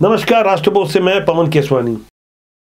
नमस्कार, राष्ट्रबोध से मैं पवन केसवानी।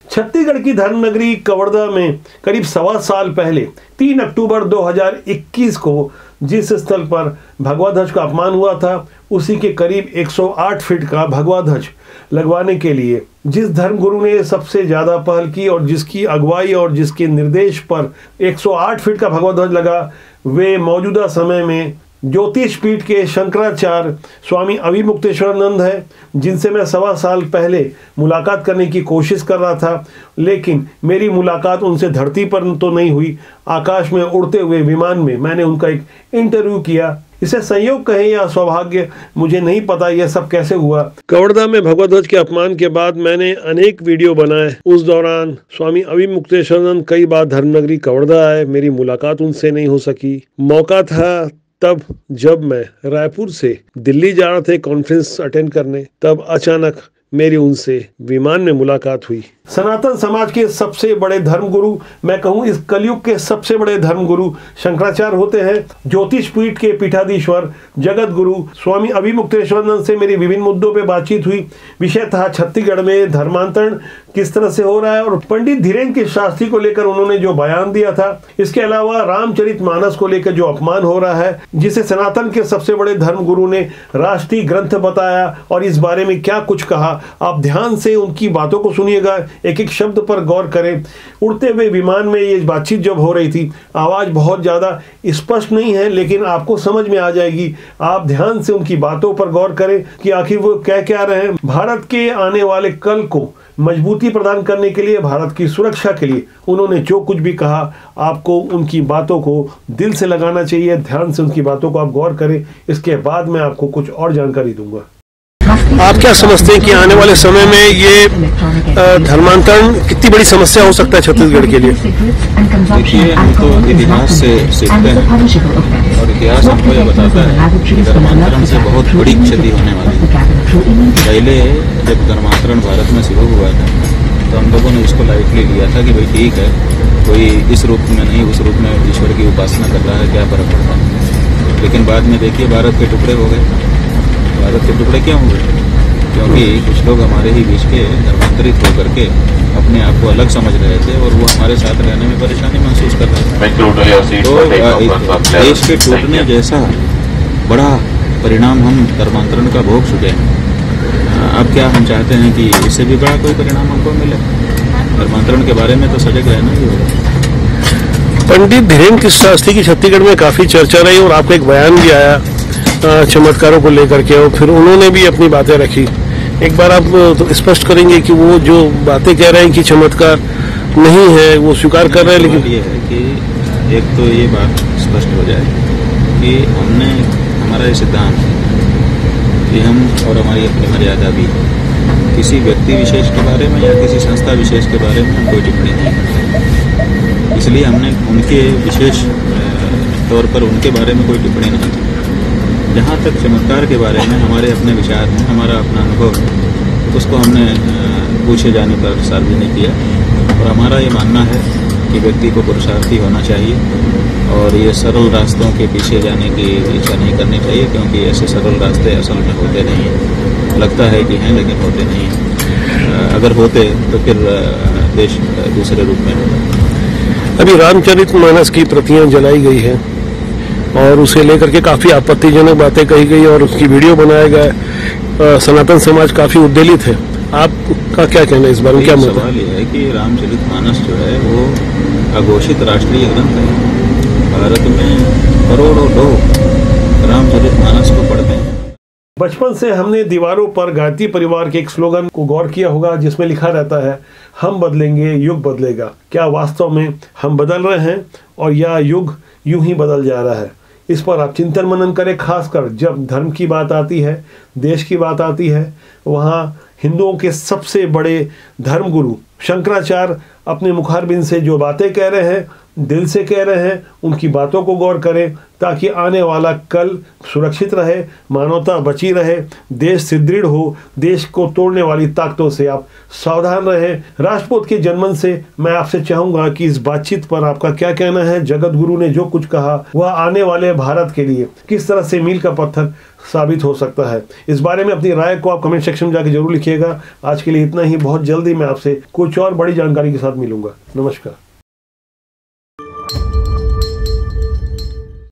छत्तीसगढ़ की धर्मनगरी कवर्धा में करीब 1.25 साल पहले 3 अक्टूबर 2021 को जिस स्थल पर भगवा ध्वज का अपमान हुआ था, उसी के करीब 108 फीट का भगवा ध्वज लगवाने के लिए जिस धर्मगुरु ने सबसे ज्यादा पहल की और जिसकी अगुवाई और जिसके निर्देश पर 108 फीट का भगवा ध्वज लगा, वे मौजूदा समय में ज्योतिष पीठ के शंकराचार्य स्वामी अभिमुक्तेश्वरानंद है, जिनसे मैं 1.25 साल पहले मुलाकात करने की कोशिश कर रहा था, लेकिन मेरी मुलाकात उनसे धरती पर तो नहीं हुई। आकाश में उड़ते हुए विमान में मैंने उनका एक इंटरव्यू किया। इसे संयोग कहें या सौभाग्य, मुझे नहीं पता यह सब कैसे हुआ। कवर्धा में भगवा ध्वज के अपमान के बाद मैंने अनेक वीडियो बनाए। उस दौरान स्वामी अभिमुक्तेश्वरानंद कई बार धर्मनगरी कवर्धा आए, मेरी मुलाकात उनसे नहीं हो सकी। मौका था तब जब मैं रायपुर से दिल्ली जा रहा था कॉन्फ्रेंस अटेंड करने, तब अचानक मेरी उनसे विमान में मुलाकात हुई। सनातन समाज के सबसे बड़े धर्मगुरु, मैं कहूँ इस कलयुग के सबसे बड़े धर्मगुरु शंकराचार्य होते हैं। ज्योतिष पीठ के पीठाधीश्वर जगत गुरु स्वामी अभिमुक्तेश्वरानंद से मेरी विभिन्न मुद्दों पे बातचीत हुई। विषय था छत्तीसगढ़ में धर्मांतरण किस तरह से हो रहा है और पंडित धीरेन्द्र शास्त्री को लेकर उन्होंने जो बयान दिया था। इसके अलावा रामचरितमानस को लेकर जो अपमान हो रहा है, जिसे सनातन के सबसे बड़े धर्मगुरु ने राष्ट्रीय ग्रंथ बताया और इस बारे में क्या कुछ कहा। आप ध्यान से उनकी बातों को सुनिएगा, एक एक शब्द पर गौर करें। उड़ते हुए विमान में ये बातचीत जब हो रही थी, आवाज बहुत ज्यादा स्पष्ट नहीं है, लेकिन आपको समझ में आ जाएगी। आप ध्यान से उनकी बातों पर गौर करें कि आखिर वो कह क्या रहे हैं। भारत के आने वाले कल को मजबूती प्रदान करने के लिए, भारत की सुरक्षा के लिए उन्होंने जो कुछ भी कहा, आपको उनकी बातों को दिल से लगाना चाहिए। ध्यान से उनकी बातों को आप गौर करें। इसके बाद मैं आपको कुछ और जानकारी दूंगा। आप क्या समझते हैं कि आने वाले समय में ये धर्मांतरण कितनी बड़ी समस्या हो सकता है छत्तीसगढ़ के लिए? देखिए, हम तो इतिहास से सीखते हैं और इतिहास हमको यह बताता है कि धर्मांतरण से बहुत बड़ी क्षति होने वाली है। पहले जब धर्मांतरण भारत में शुरू हुआ था तो हम लोगों ने इसको लाइटली लिया था कि भाई ठीक है, कोई इस रूप में नहीं उस रूप में ईश्वर की उपासना कर रहा है, क्या फर्क पड़ता है। लेकिन बाद में देखिए, भारत के टुकड़े हो गए। भारत के टुकड़े क्यों हुए? क्योंकि कुछ लोग हमारे ही बीच के धर्मांतरित होकर के अपने आप को अलग समझ रहे थे और वो हमारे साथ रहने में परेशानी महसूस कर रहे थे। तो देश के टूटने जैसा बड़ा परिणाम हम धर्मांतरण का भोग चुके हैं। अब क्या हम चाहते हैं कि इससे भी बड़ा कोई परिणाम हमको मिले? धर्मांतरण के बारे में तो सजग रहना ही होगा। पंडित धीरेन्द्र शास्त्री की छत्तीसगढ़ में काफी चर्चा रही और आपका एक बयान भी आया चमत्कारों को लेकर के, और फिर उन्होंने भी अपनी बातें रखी। एक बार आप तो स्पष्ट करेंगे कि वो जो बातें कह रहे हैं कि चमत्कार नहीं है, वो स्वीकार कर रहे हैं, लेकिन ये है कि एक तो ये बात स्पष्ट हो जाए कि हमने हमारा ये सिद्धांत कि हम और हमारी अपनी मर्यादा भी किसी व्यक्ति विशेष के बारे में या किसी संस्था विशेष के बारे में हम कोई टिप्पणी नहीं करते। इसलिए हमने उनके विशेष तौर पर उनके बारे में कोई टिप्पणी नहीं की। जहाँ तक चमत्कार के बारे में हमारे अपने विचार हैं, हमारा अपना अनुभव, उसको हमने पूछे जाने पर सार्वजनिक किया। और हमारा ये मानना है कि व्यक्ति को पुरुषार्थी होना चाहिए और ये सरल रास्तों के पीछे जाने की इच्छा नहीं करनी चाहिए, क्योंकि ऐसे सरल रास्ते असल में होते नहीं हैं। लगता है कि हैं, लेकिन होते नहीं हैं। अगर होते तो फिर देश दूसरे रूप में होता। अभी रामचरितमानस की प्रतियां जलाई गई है और उसे लेकर के काफी आपत्तिजनक बातें कही गई और उसकी वीडियो बनाया गया। सनातन समाज काफी उद्वेलित है। आपका क्या कहना है इस बारे में? क्या सवाल ये है कि रामचरितमानस जो है वो अघोषित राष्ट्रीय ग्रंथ है। भारत में करोड़ों लोग रामचरितमानस को पढ़ते हैं। बचपन से हमने दीवारों पर गायत्री परिवार के एक स्लोगन को गौर किया होगा, जिसमें लिखा रहता है, हम बदलेंगे युग बदलेगा। क्या वास्तव में हम बदल रहे हैं और यह युग यूं ही बदल जा रहा है? इस पर आप चिंतन मनन करें। खासकर जब धर्म की बात आती है, देश की बात आती है, वहाँ हिंदुओं के सबसे बड़े धर्मगुरु शंकराचार्य अपने मुखारबिंद से जो बातें कह रहे हैं, दिल से कह रहे हैं, उनकी बातों को गौर करें ताकि आने वाला कल सुरक्षित रहे, मानवता बची रहे, देश सुदृढ़ हो। देश को तोड़ने वाली ताकतों से आप सावधान रहें। राष्ट्रपति के जनमन से मैं आपसे चाहूंगा कि इस बातचीत पर आपका क्या कहना है। जगत गुरु ने जो कुछ कहा वह आने वाले भारत के लिए किस तरह से मील का पत्थर साबित हो सकता है। इस बारे में अपनी राय को आप कमेंट सेक्शन में जाके जरूर लिखिएगा। आज के लिए इतना ही। बहुत जल्दी मैं आपसे कुछ और बड़ी जानकारी के साथ मिलूंगा। नमस्कार।